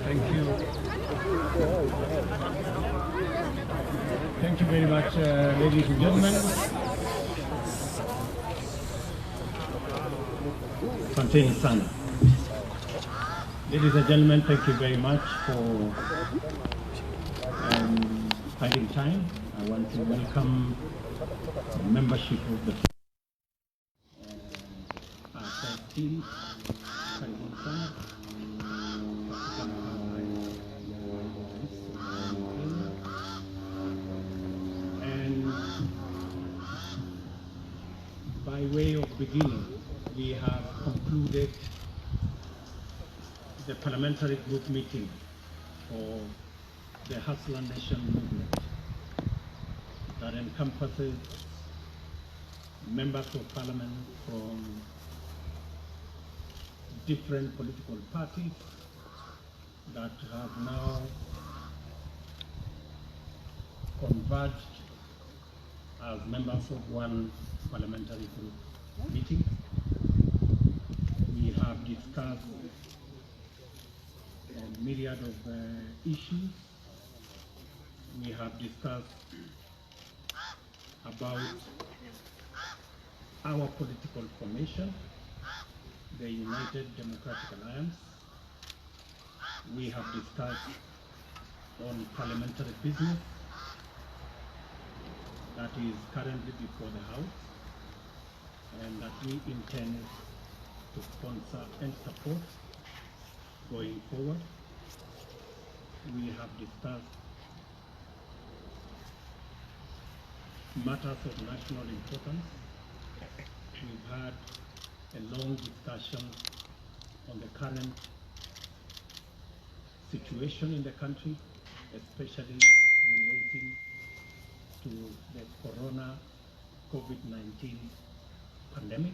Thank you. Thank you very much, ladies and gentlemen. Asanteni sana. Ladies and gentlemen, thank you very much for finding time. I want to welcome the membership of the team. Karibuni sana. And by way of beginning, we have concluded the parliamentary group meeting for the Hustler Nation movement that encompasses members of parliament from different political parties that have now converged as members of one parliamentary group meeting. We have discussed a myriad of issues. We have discussed about our political formation, the United Democratic Alliance. We have discussed on parliamentary business that is currently before the House and that we intend to sponsor and support going forward. We have discussed matters of national importance. We've had a long discussion on the current situation in the country, especially relating to the corona COVID-19 pandemic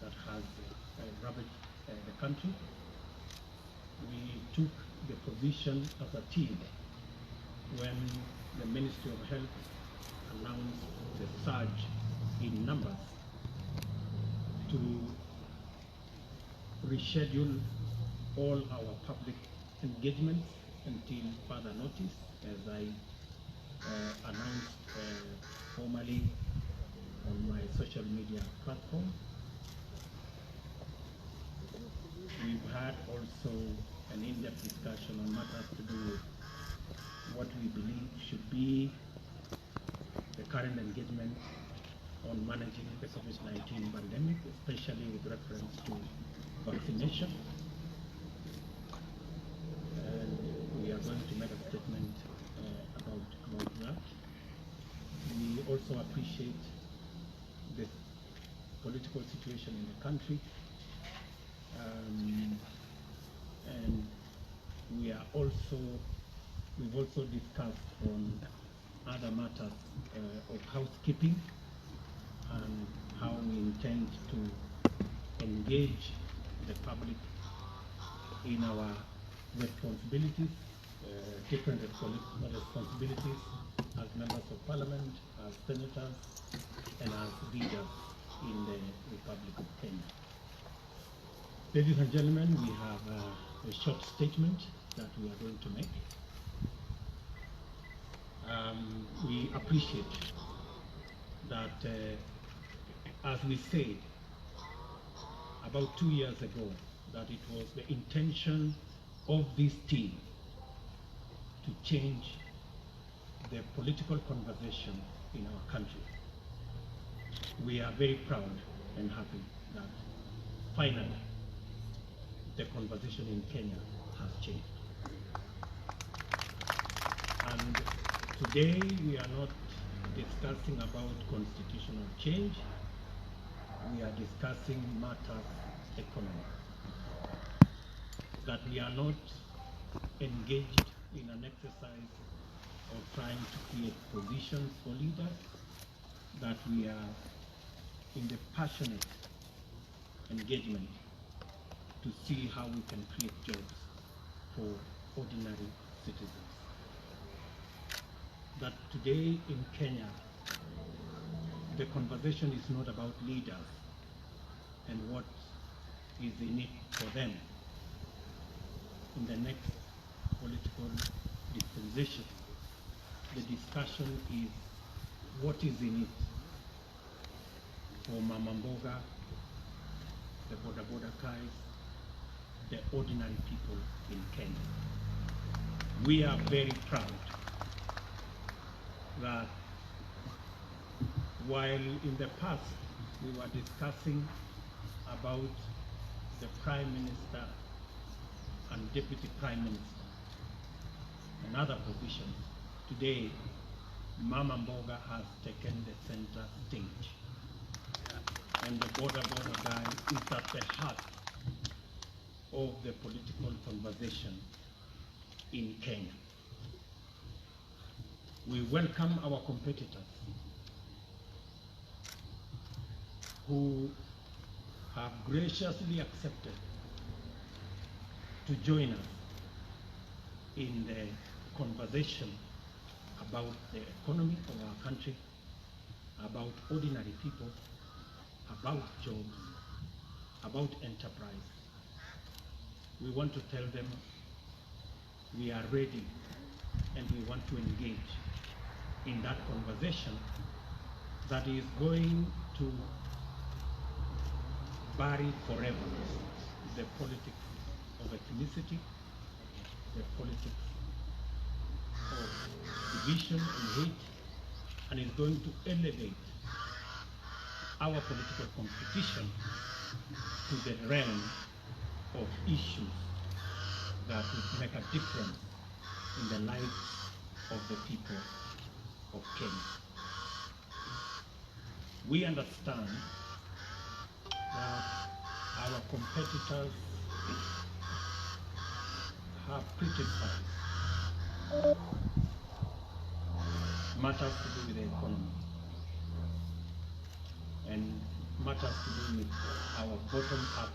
that has ravaged the country. We took the position as a team when the Ministry of Health announced the surge in numbers to reschedule all our public engagements until further notice, as I announced formally on my social media platform. We've had also an in-depth discussion on matters to do with what we believe should be the current engagement on managing the COVID-19 pandemic, especially with reference to vaccination. And we are going to make a statement about that. We also appreciate the political situation in the country. And we've also discussed on other matters of housekeeping and how we intend to engage the public in our responsibilities, different responsibilities as members of parliament, as senators, and as leaders in the Republic of Kenya. Ladies and gentlemen, we have a short statement that we are going to make. We appreciate that, as we said about 2 years ago, that it was the intention of this team to change the political conversation in our country. We are very proud and happy that finally the conversation in Kenya has changed. And today we are not discussing about constitutional change, we are discussing matters economic. That we are not engaged in an exercise of trying to create positions for leaders, that we are in the passionate engagement to see how we can create jobs for ordinary citizens. That today in Kenya, the conversation is not about leaders and what is in it for them in the next political dispensation. The discussion is what is in it for Mama Mboga, the Boda Boda guys, the ordinary people in Kenya. We are very proud that while in the past we were discussing about the Prime Minister and Deputy Prime Minister and other positions, today Mama Mboga has taken the center stage. And the Boda Boda guy is at the heart of the political conversation in Kenya. We welcome our competitors who have graciously accepted to join us in the conversation about the economy of our country, about ordinary people, about jobs, about enterprise. We want to tell them we are ready and we want to engage in that conversation that is going to bury forever the politics of ethnicity, the politics of division and hate, and is going to elevate our political competition to the realm of issues that would make a difference in the lives of the people of Kenya. We understand that our competitors have criticized matters to do with the economy and matters to do with our bottom-up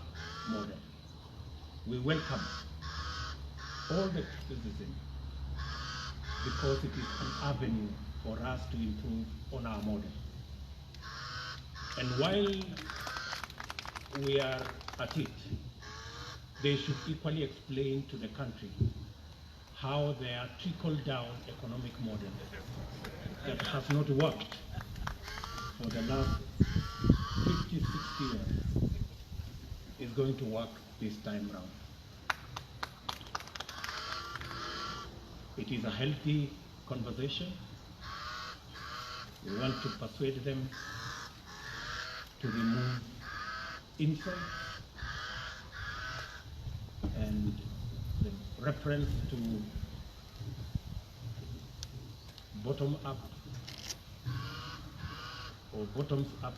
model. We welcome all the criticism because it is an avenue for us to improve on our model. And while we are at it, they should equally explain to the country how their trickle-down economic model that has not worked for the last 50, 60 years is going to work this time round. It is a healthy conversation. We want to persuade them to remove insults and the reference to bottom-up or bottoms-up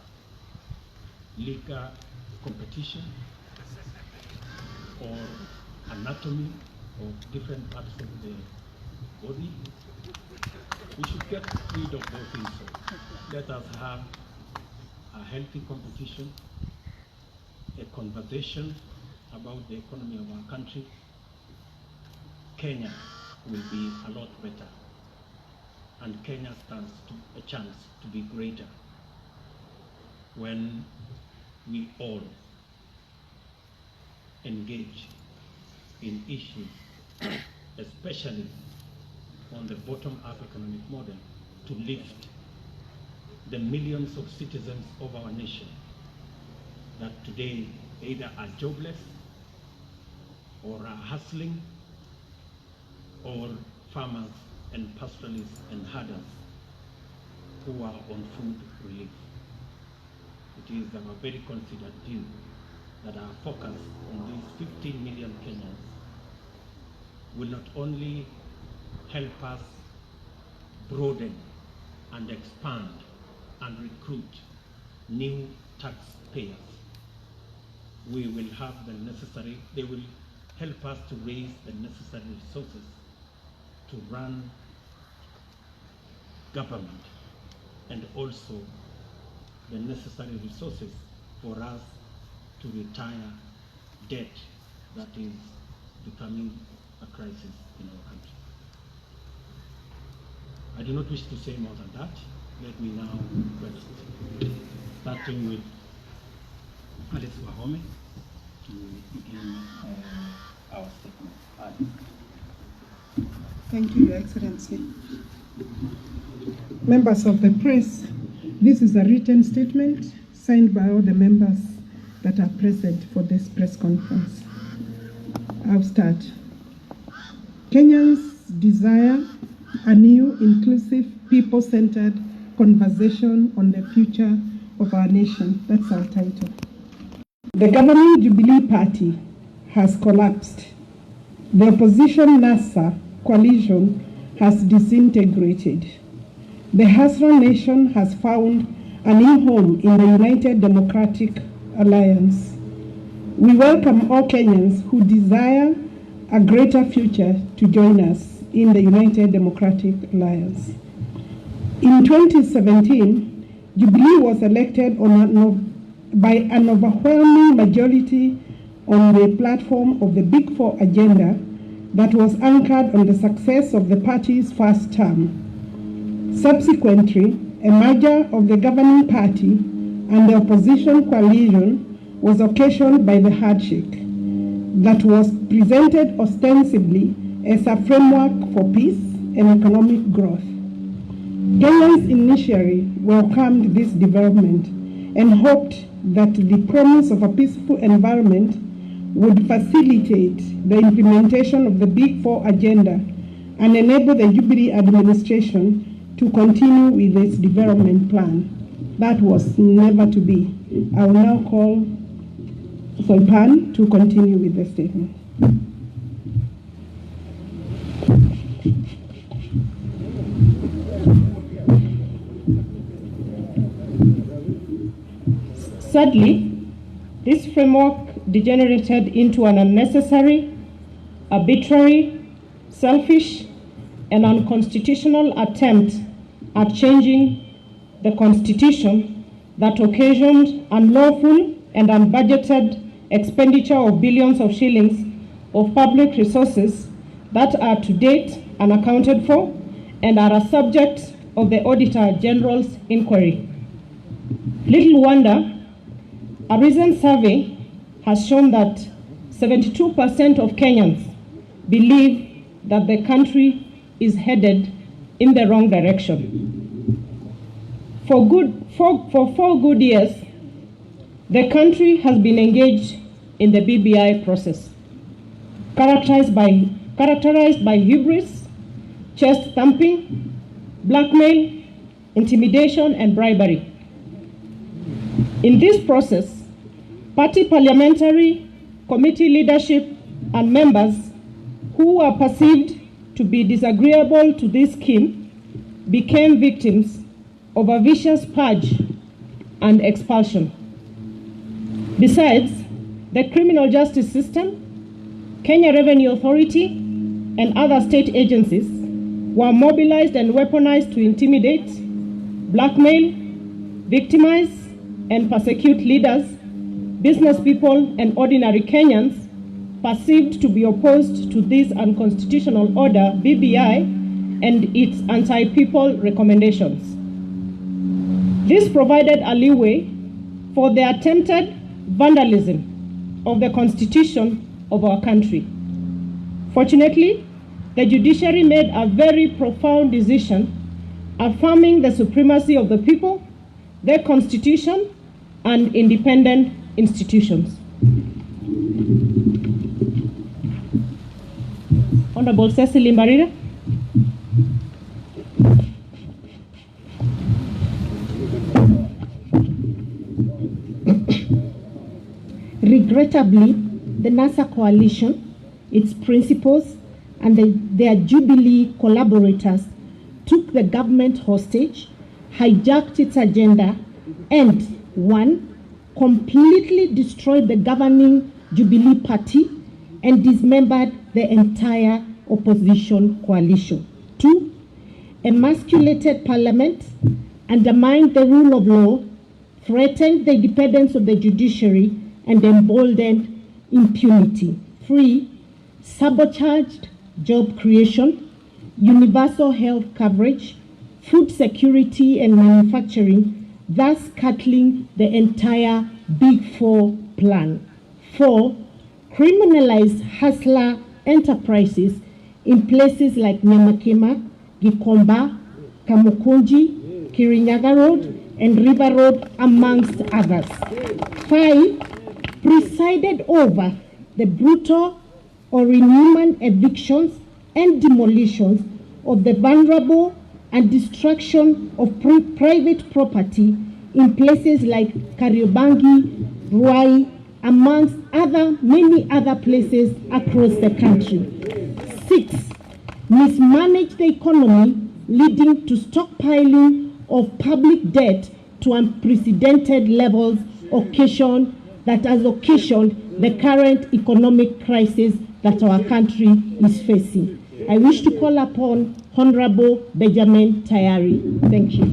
legal competition or anatomy of different parts of the body. We should get rid of those insults. Let us have a healthy competition, a conversation about the economy of our country. Kenya will be a lot better, and Kenya stands a chance to be greater. when we all engage in issues, especially on the bottom-up economic model, to lift the millions of citizens of our nation that today either are jobless or are hustling, or farmers and pastoralists and herders who are on food relief. It is our very considered view that our focus on these 15 million Kenyans will not only help us broaden and expand and recruit new taxpayers, we will have the necessary, they will help us to raise the necessary resources to run government, and also the necessary resources for us to retire debt that is becoming a crisis in our country. I do not wish to say more than that. Let me now request, starting with Alice Wahome, to begin our statement. Alice. Thank you, Your Excellency. Members of the press, this is a written statement signed by all the members that are present for this press conference. I'll start. Kenyans desire a new, inclusive, people-centered conversation on the future of our nation. That's our title. The governing Jubilee Party has collapsed. The opposition NASA coalition has disintegrated. The Hasra nation has found a new home in the United Democratic Alliance. We welcome all Kenyans who desire a greater future to join us in the United Democratic Alliance. In 2017, Jubilee was elected by an overwhelming majority on the platform of the Big Four agenda that was anchored on the success of the party's first term. Subsequently, a merger of the governing party and the opposition coalition was occasioned by the handshake that was presented ostensibly as a framework for peace and economic growth. Kenyans initially welcomed this development and hoped that the promise of a peaceful environment would facilitate the implementation of the Big Four agenda and enable the Jubilee administration to continue with its development plan. That was never to be. I will now call Soipan to continue with the statement. Sadly, this framework degenerated into an unnecessary, arbitrary, selfish, and unconstitutional attempt at changing the Constitution that occasioned unlawful and unbudgeted expenditure of billions of shillings of public resources that are to date unaccounted for and are a subject of the Auditor General's inquiry. Little wonder, a recent survey has shown that 72% of Kenyans believe that the country is headed in the wrong direction. For 4 good years, the country has been engaged in the BBI process, characterized by hubris, chest thumping, blackmail, intimidation, and bribery. In this process, party parliamentary committee leadership and members who were perceived to be disagreeable to this scheme became victims of a vicious purge and expulsion. Besides, the criminal justice system, Kenya Revenue Authority, and other state agencies were mobilized and weaponized to intimidate, blackmail, victimize, and persecute leaders, business people, and ordinary Kenyans perceived to be opposed to this unconstitutional order, BBI, and its anti-people recommendations. This provided a leeway for the attempted vandalism of the Constitution of our country. Fortunately, the judiciary made a very profound decision affirming the supremacy of the people, their constitution, and independent institutions. Honorable Cecily Mbarira. Regrettably, the NASA coalition, its principals, and their Jubilee collaborators took the government hostage, hijacked its agenda, and, one, completely destroyed the governing Jubilee party and dismembered the entire opposition coalition. Two, emasculated parliament, undermined the rule of law, threatened the independence of the judiciary, and emboldened impunity. Three, sabotaged job creation, universal health coverage, food security and manufacturing, thus cutting the entire Big Four plan. Four, criminalized hustler enterprises in places like Nyamakema, Gikomba, Kamukunji, Kirinyaga Road, and River Road, amongst others. Five, presided over the brutal or inhuman evictions and demolitions of the vulnerable and destruction of private property in places like Kariobangi, Ruai, amongst many other places across the country. Six, mismanaged the economy, leading to stockpiling of public debt to unprecedented levels that has occasioned the current economic crisis that our country is facing. I wish to call upon Honorable Benjamin Tayari. Thank you.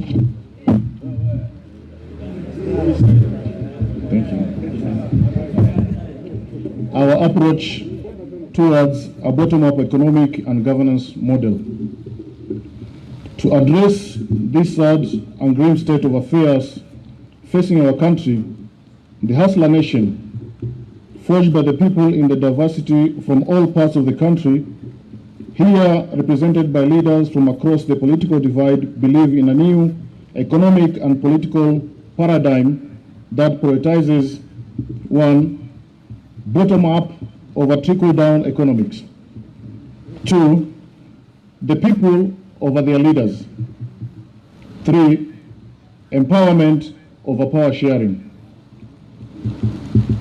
Thank you. Our approach towards a bottom-up economic and governance model. To address this sad and grim state of affairs facing our country, the Hustler Nation, forged by the people in the diversity from all parts of the country, here represented by leaders from across the political divide, believe in a new economic and political paradigm that prioritizes, one, bottom-up over trickle-down economics. Two, the people over their leaders. Three, empowerment over power sharing.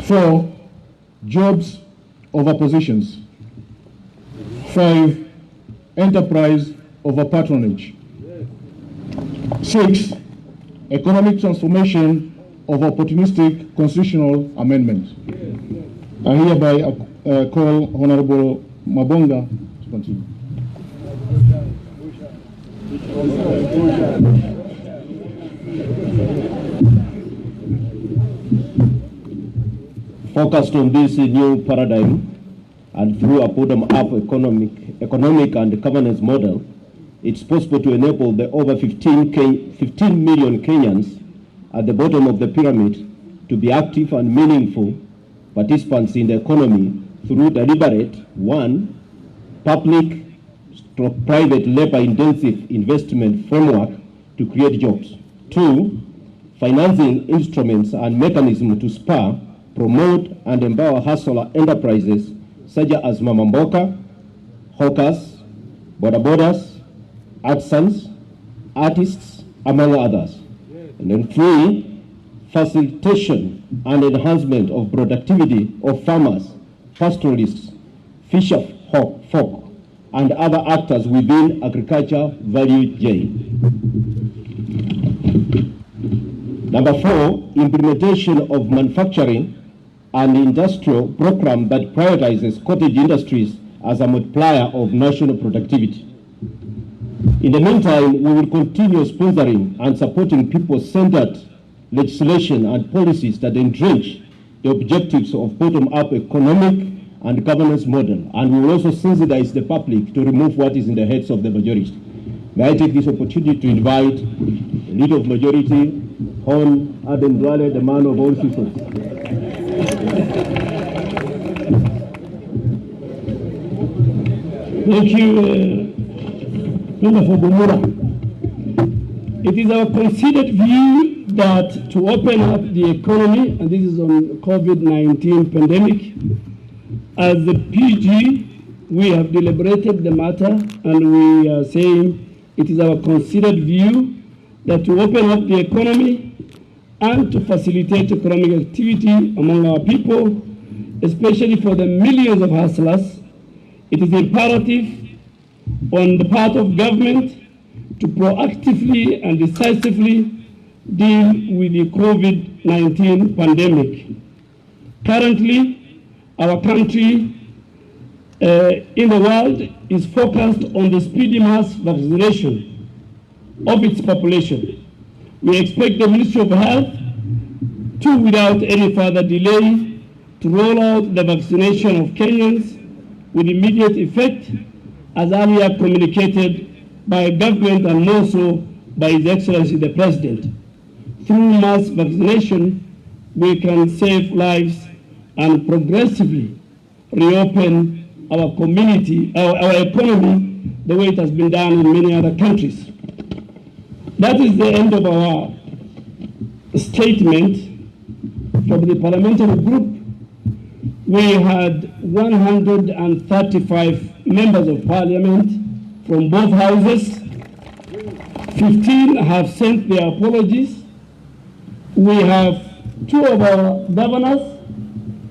Four, jobs over positions. Five, enterprise over patronage. Six, economic transformation over opportunistic constitutional amendment. I hereby call Honorable Mabonga to continue. Focused on this new paradigm and through a bottom-up economic and governance model, it's possible to enable the over 15 million Kenyans at the bottom of the pyramid to be active and meaningful participants in the economy through deliberate, one, public/private labor-intensive investment framework to create jobs. Two, financing instruments and mechanisms to spur, promote, and empower hustler enterprises such as Mama Mboka, hawkers, bodabodas, artisans, artists, among others. And then three, facilitation and enhancement of productivity of farmers, pastoralists, fisher folk, and other actors within agriculture value chain. Number four, implementation of manufacturing and industrial program that prioritizes cottage industries as a multiplier of national productivity. In the meantime, we will continue sponsoring and supporting people-centered legislation and policies that entrench the objectives of bottom-up economic and governance model, and we will also sensitize the public to remove what is in the heads of the majority. May I take this opportunity to invite the Leader of Majority, Hon Aden Duale, the man of all seasons. Thank you, Member for Bumura. It is our considered view that to open up the economy, and this is on COVID-19 pandemic, as the PG, we have deliberated the matter, and we are saying it is our considered view that to open up the economy and to facilitate economic activity among our people, especially for the millions of hustlers, it is imperative on the part of government to proactively and decisively deal with the COVID-19 pandemic. Currently, our country in the world is focused on the speedy mass vaccination of its population. We expect the Ministry of Health to, without any further delay, to roll out the vaccination of Kenyans with immediate effect, as earlier communicated by government and more so by His Excellency the President. Through mass vaccination, we can save lives and progressively reopen our community, our economy, the way it has been done in many other countries. That is the end of our statement from the parliamentary group. We had 135 members of parliament from both houses. 15 have sent their apologies. We have 2 of our governors,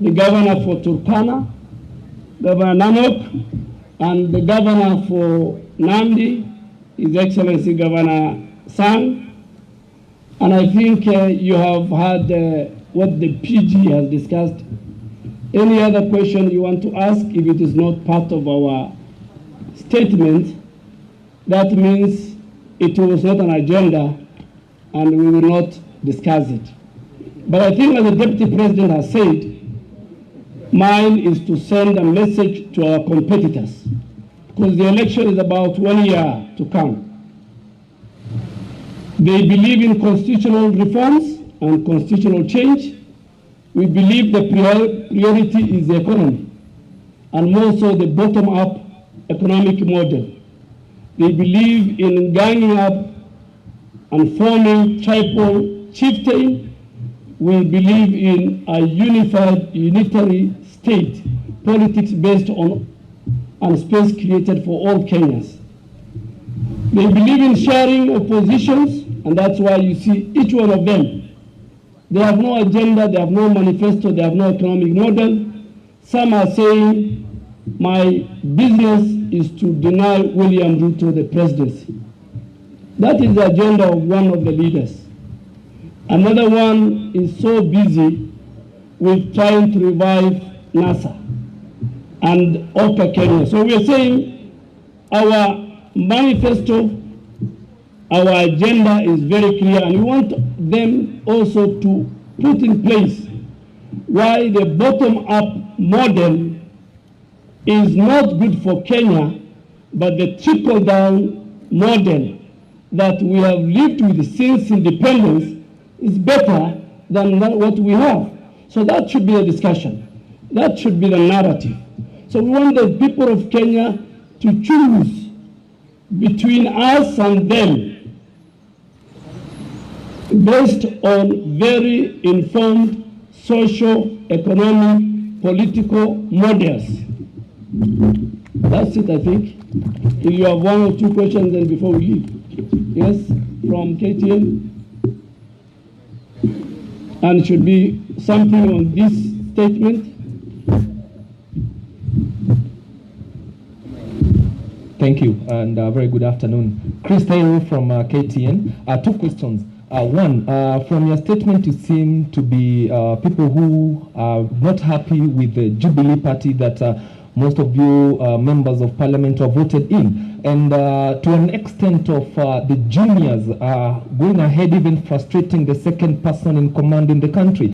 the governor for Turkana, Governor Nanok, and the governor for Nandi, His Excellency Governor Sang. And I think you have heard what the PG has discussed. Any other question you want to ask, if it is not part of our statement, that means it was not an agenda and we will not discuss it. But I think, as the Deputy President has said, mine is to send a message to our competitors, because the election is about 1 year to come. They believe in constitutional reforms and constitutional change. We believe the priority is the economy, and more so the bottom-up economic model. They believe in ganging up and forming tribal chieftain. We believe in a unified, unitary state, politics based on and space created for all Kenyans. They believe in sharing of positions, and that's why you see each one of them. They have no agenda, they have no manifesto, they have no economic model. Some are saying, my business is to deny William Ruto the presidency. That is the agenda of one of the leaders. Another one is so busy with trying to revive NASA and Oka Kenya. So we are saying our manifesto, our agenda is very clear, and we want them also to put in place why the bottom-up model is not good for Kenya, but the trickle-down model that we have lived with since independence is better than what we have. So that should be a discussion. That should be the narrative. So we want the people of Kenya to choose between us and them based on very informed social, economic, political models. That's it, I think. If you have 1 or 2 questions, then before we leave. Yes, from KTN. And it should be something on this statement. Thank you, and very good afternoon. Chris Taylor from KTN. 2 questions. One, from your statement, you seem to be people who are not happy with the Jubilee Party that most of you members of Parliament have voted in. And to an extent of the juniors going ahead, even frustrating the second person in command in the country.